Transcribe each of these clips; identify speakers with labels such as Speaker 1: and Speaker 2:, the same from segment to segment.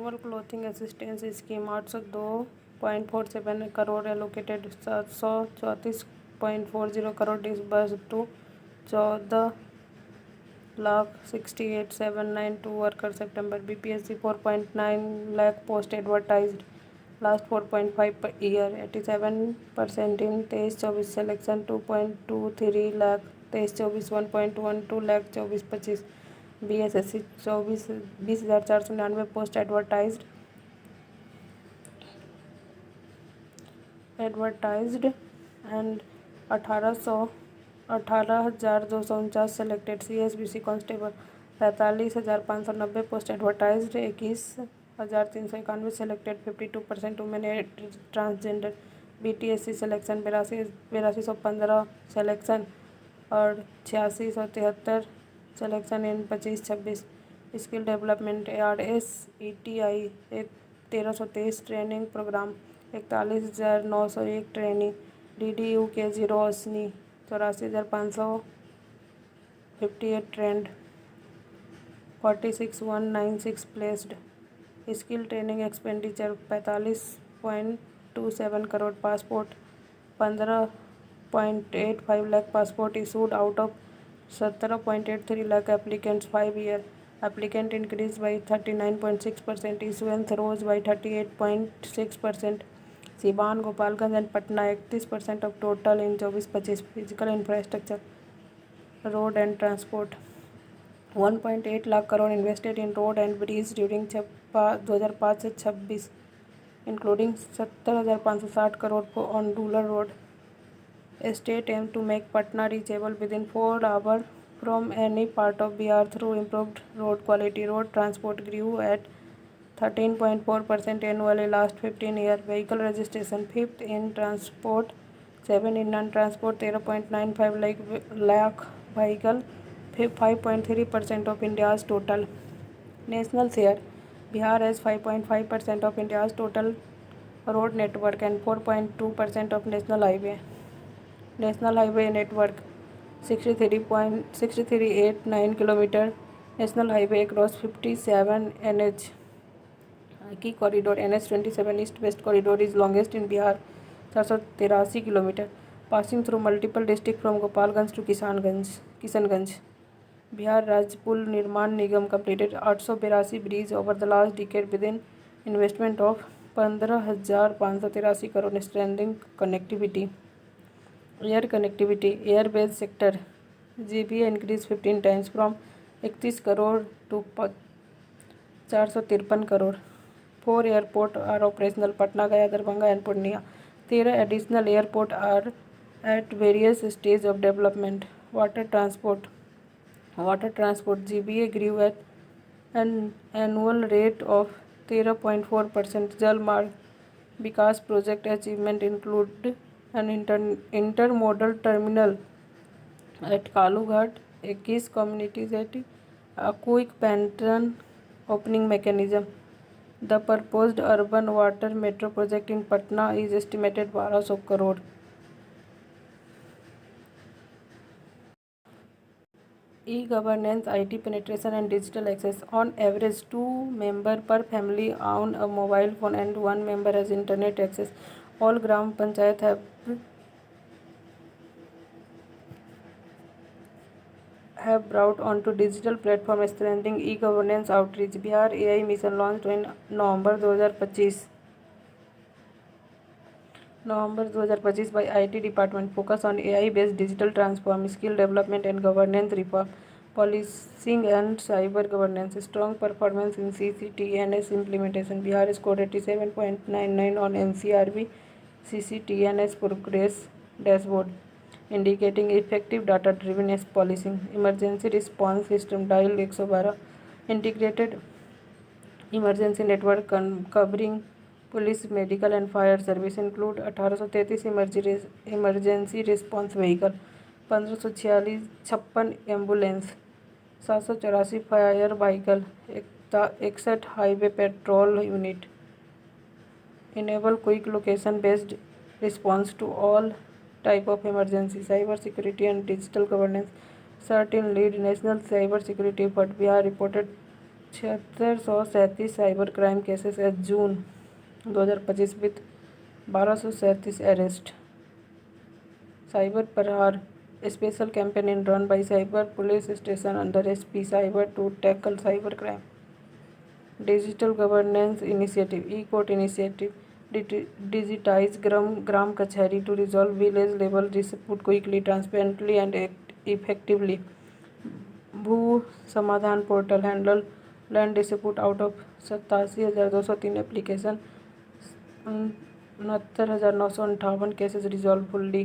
Speaker 1: Annual clothing assistance scheme 802.47 crore allocated, 734.40 crore disbursed to 14,68,792 worker September. BPSC 4.9 lakh post advertised last 4.5 per year, 87% in 23-24 selection, 2.23 lakh 23-24, 1.12 lakh 24-25। BSSC 20,499 post advertised and 18,249 selected. CSBC constable 45,590 post advertised, 21,391 selected, 52% women transgender. BTSC selection 82,115 selection और 86,173 selection in 25-26। Skill development ARSETI 1,323 training program, 41,901 trainee. DDU KG Roshni 84,558 trend, 46,196 placed. Skill training expenditure 45.27 crore. Passport 15.85 lakh passport issued out of 17.83 lakh applicants 5 year. Applicant increased by 39.6%. Issuance rose by 38.6%. Siwan, Gopalganj and Patna 31% of total in 24-25. Physical infrastructure, road and transport 1.8 lakh crore invested in road and bridge during 2005 से 26, including 70,560 crore on rural road. State aim to make Patna reachable within 4 hours from any part of Bihar through improved road quality. Road transport grew at 13.4% annually last 15 years. Vehicle registration 5th in transport, 7 in non-transport, 13.95 lakh vehicle, 5.3% of India's total. National share, Bihar has 5.5% of India's total road network and 4.2% of national highway. National highway network 63.6389 kilometer. National highway across 57 NH. Key corridor NH27 east-west corridor is longest in Bihar, 483 kilometer, passing through multiple districts from Gopalganj to Kishanganj. Bihar Rajya Pul Nirman Nigam completed 882 bridges over the last decade within investment of 15,583 crore, strengthening connectivity. Air connectivity, air-based sector, GBA increased 15 times from 31 crore to 453 crore. 4 airports are operational: Patna, Gaya, Darbhanga and Purnia. 13 additional airports are at various stages of development. Water transport, GBA grew at an annual rate of 13.4%. Jal Marg Vikas project achievement include an intermodal terminal at Kalughat, 21 communities at a quick pattern opening mechanism. The proposed urban water metro project in Patna is estimated 1,200 crore. E-governance, IT penetration and digital access. On average, 2 members per family own a mobile phone and 1 member has internet access. All Gram Panchayat have brought onto digital platform, strengthening e-governance outreach. Bihar AI mission launched in November 2025 by IT department, focus on AI-based digital transform, skill development and governance reform, policing and cyber governance. Strong performance in CCTNS implementation. Bihar scored 87.99 on NCRB CCTNS progress dashboard, indicating effective data-driven policing. Emergency response system, dial 112, integrated emergency network covering police, medical and fire service, include 1833 emergency response vehicle, 1556 ambulance, 784 fire vehicle, 61 highway petrol unit. Enable quick location-based response to all type of emergency. Cyber security and digital governance. CERT in lead national cyber security effort. Bihar reported 7637 cyber crime cases as June 2025 with 1237 arrest. Cyber Prahar, a special campaign run by Cyber Police Station under SP Cyber to tackle cybercrime. Digital Governance Initiative, E-Court Initiative, digitize Gram Kachari to resolve village level dispute quickly, transparently and effectively. भू समाधान portal handle land dispute out of 87,203 application. 69,958 cases resolve fully.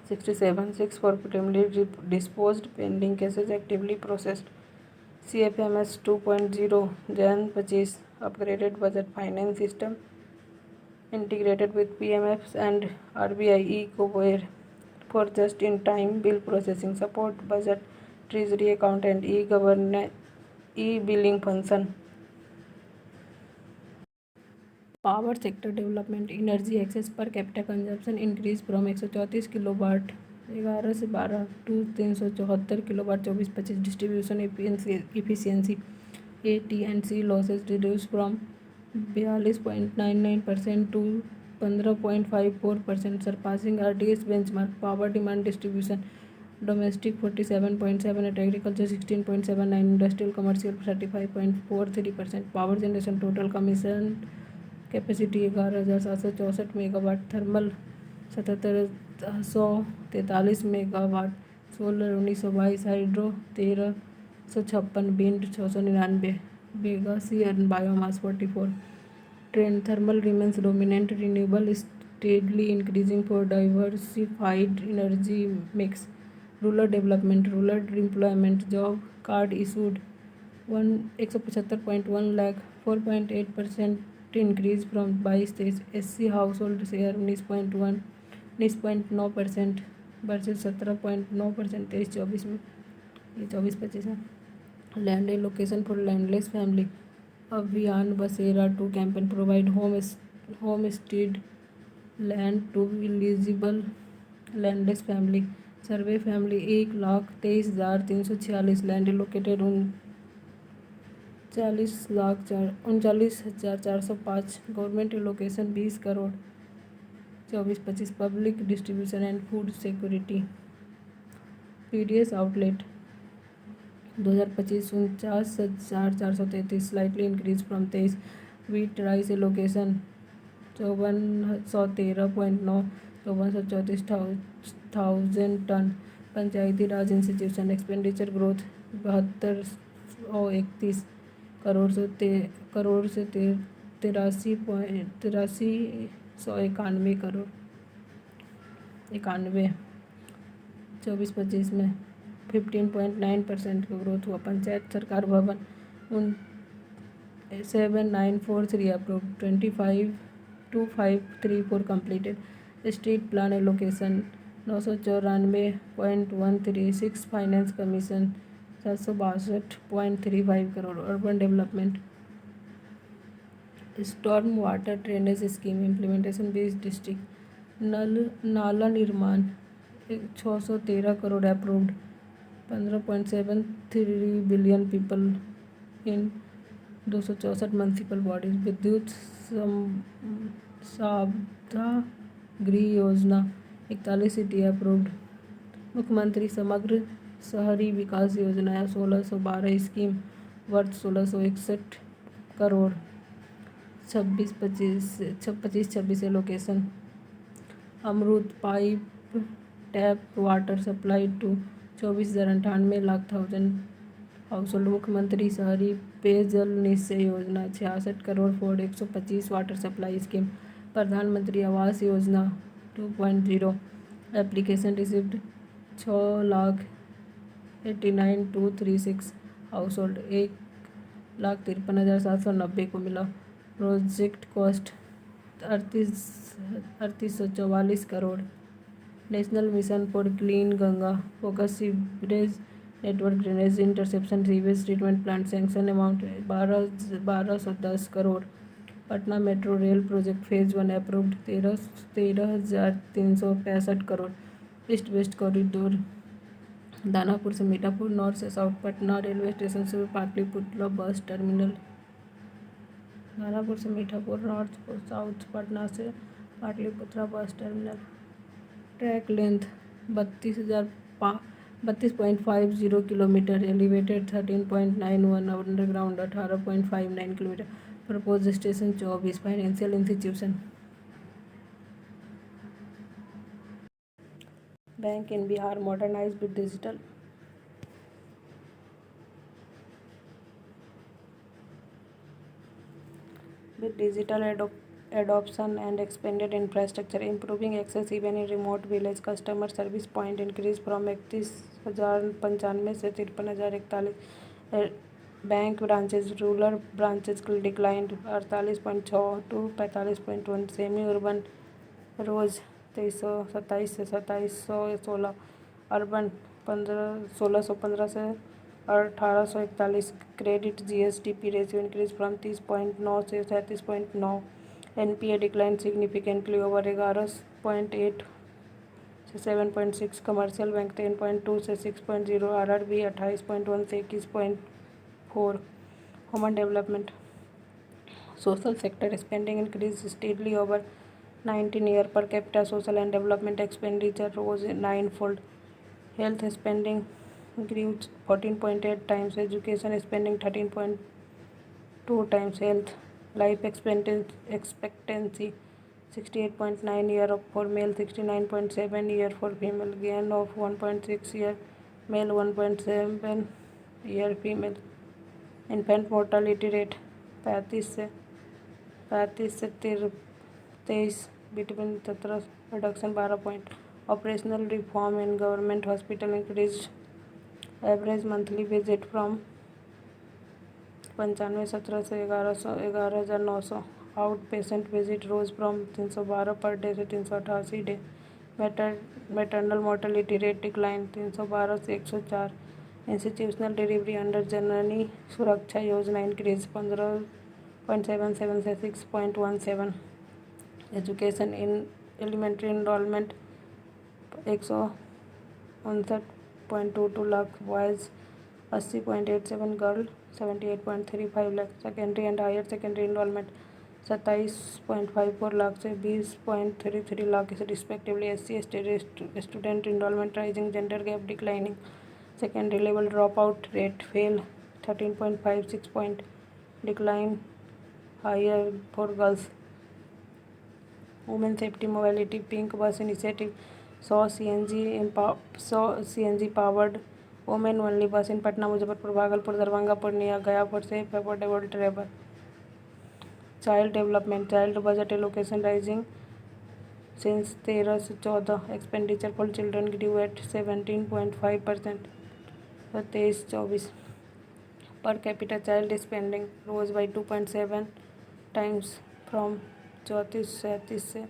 Speaker 1: 67 forfeitably disposed. Pending cases actively processed. CFMS 2.0 Jan 25 upgraded budget finance system integrated with PMFs and RBI e-Coware for just-in-time bill processing support, budget, treasury account and e-billing function. Power sector development. Energy access per capita consumption increased from 134 kilowatt 11 से 12 to 374 kilowatt 24-25. Distribution efficiency AT&C losses reduced from 42.99% to 15.54%, surpassing RDS benchmark. Power demand distribution. Domestic 47.78, agriculture 16.79, industrial commercial 35.43%. Power generation total commission capacity 11,764 megawatt, thermal 77,143 megawatt, solar 1922, hydro 1,356, wind 699, bagasse and biomass 44. Trend. Thermal remains dominant, renewable steadily increasing for diversified energy mix. Rural development. Rural employment job card issued 175.1 lakh 4.8% increase from 22-23. SC household share 19.9% versus 17.9% 23-24 में. ये 24-25 है. Land allocation for landless family. Abhiyan Basera 2 campaign provide homestead land to eligible landless family. Survey family 1,23,346. Land allocated 39,405. Government allocation 20 crore 24-25. Public distribution and food security. PDS outlet 2025 49,433, slightly increase from 23. Wheat rice allocation 5413.9 5434,000 ton. Panchayati Raj institution expenditure growth 7231 crore से 83,191 करोड़ 91. 24-25 में 15.9% का growth हुआ. पंचायत सरकार भवन 7943 approved 252534 completed. Street plan allocation 994.136. Finance commission 762.35 crore. Urban development. Storm water drainage scheme implementation 20 district. नाला निर्माण 613 crore approved. 15.73 billion people in 264 municipal bodies. विद्युत सावधा गृह योजना 41 सिटी अप्रूव्ड. मुख्यमंत्री समग्र शहरी विकास योजना 1612 scheme worth 1661 crore. 25-26 allocation. AMRUT pipe tap water supply to 24,098 lakh household. मुख्यमंत्री शहरी पेयजल निश्चय योजना 66 crore for 125 water supply scheme. प्रधानमंत्री आवास योजना 2.0 एप्लीकेशन रिसीव्ड 6,89,236 हाउस होल्ड. 1,53,790 को मिला. Project cost 3,844 crore. National mission for clean Ganga focus sewerage network drainage interception sewage treatment plant. Sanction amount 1,210 crore. Patna metro rail project phase 1 approved 13,365 crore. East west corridor Danapur से Mithapur, north से south Patna railway station से Pataliputra bus terminal. Danapur से Mithapur, north और south Patna से Pataliputra bus terminal. Track length 32.50 kilometre, elevated 13.91, underground 18.59 kilometre. Propose station 24। Financial institution. Bank in Bihar modernise with digital. With digital adoption and expanded infrastructure, improving access even in remote village, customer service point increased from 31,095 से 53,041. Bank branches, rural branches declined 48.6 to 45.1. Semi urban rose 2327 से 2716. Urban 1615 से 1841. Credit GSDP ratio increase from 30.9 से 37.9. NPA decline significantly over 11.8 से 7.6. Commercial bank 10.2 से 6.0. RRB 28.1 से 21.4. Human development, social sector spending increase steadily over 19 year. Per capita social and development expenditure rose 9-fold. Health spending grew 14.8 times. Education spending 13.2 times. Health life expectancy 68.9 year for male, 69.7 year for female. Gain of 1.6 year male, 1.7 year female. Infant mortality rate 35 से 23 between 17. Reduction 12 point. Operational reform in government hospital increased average monthly visit from 9517 से 11,900. Out patient visit rose from 312 per day से 388 day. Maternal mortality rate decline 312 से 104. Institutional delivery under जननी सुरक्षा योजना increase 15.77 से 6.17. Education in elementary enrolment 159.22 lakh boys, 80.87 girl, 78.35 lakh. Secondary and higher secondary enrolment 27.54 lakh से 20.33 lakh respectively. SC student enrolment rising, gender gap declining. Secondary level drop out rate fell 13.56 point, decline higher for girls. Women safety mobility pink bus initiative 100 CNG powered women only bus in Patna, Muzaffarpur, Bhagalpur, Darbhanga, Purnia, Gaya for safe affordable travel. Child development, child budget allocation rising since 13 से 14. Expenditure for children grew at 17.5% 23-24. Per capita child spending rose by 2.7 times from 3437 से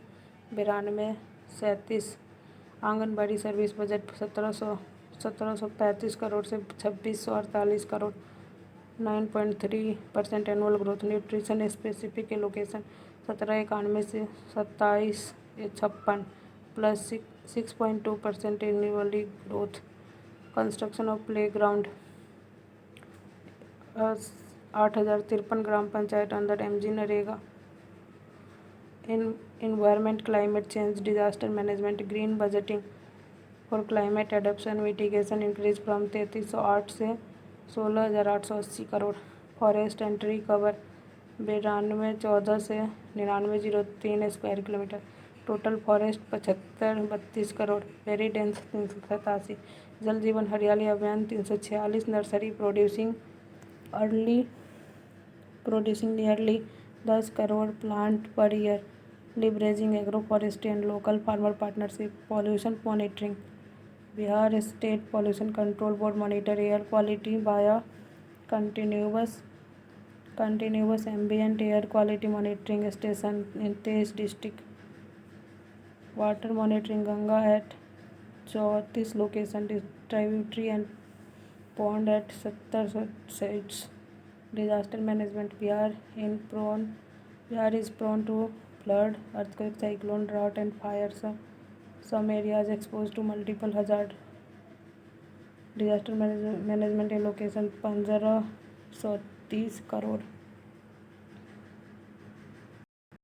Speaker 1: 9237. Anganwadi service budget 1735 crore से 2648 crore, 9.3% annual growth. Nutrition specific allocation 1791 से 2756 plus 6.2% annually growth. Construction of play ground 8053 gram panchayat under MG NREGA. Environment, climate change, disaster management, green budgeting for climate adaptation mitigation increase from 3308 से 16,880 crore. Forest and tree cover 9214 से 9903 square kilometre. Total forest 7532 crore. Very dense 387. जल जीवन हरियाली अभियान 346. Nursery producing nearly 10 crore plant per year. Leveraging agro forestry and local farmer partnership. Pollution monitoring, Bihar state pollution control board monitor air quality via continuous ambient air quality monitoring station in 23 district. Water monitoring Ganga at 34 location. Tributary and pond eight 70 sites. Disaster management, Bihar is prone to flood, earthquake, cyclone, drought and fire. Some areas exposed to multiple hazard. Disaster management allocation 1530 crore.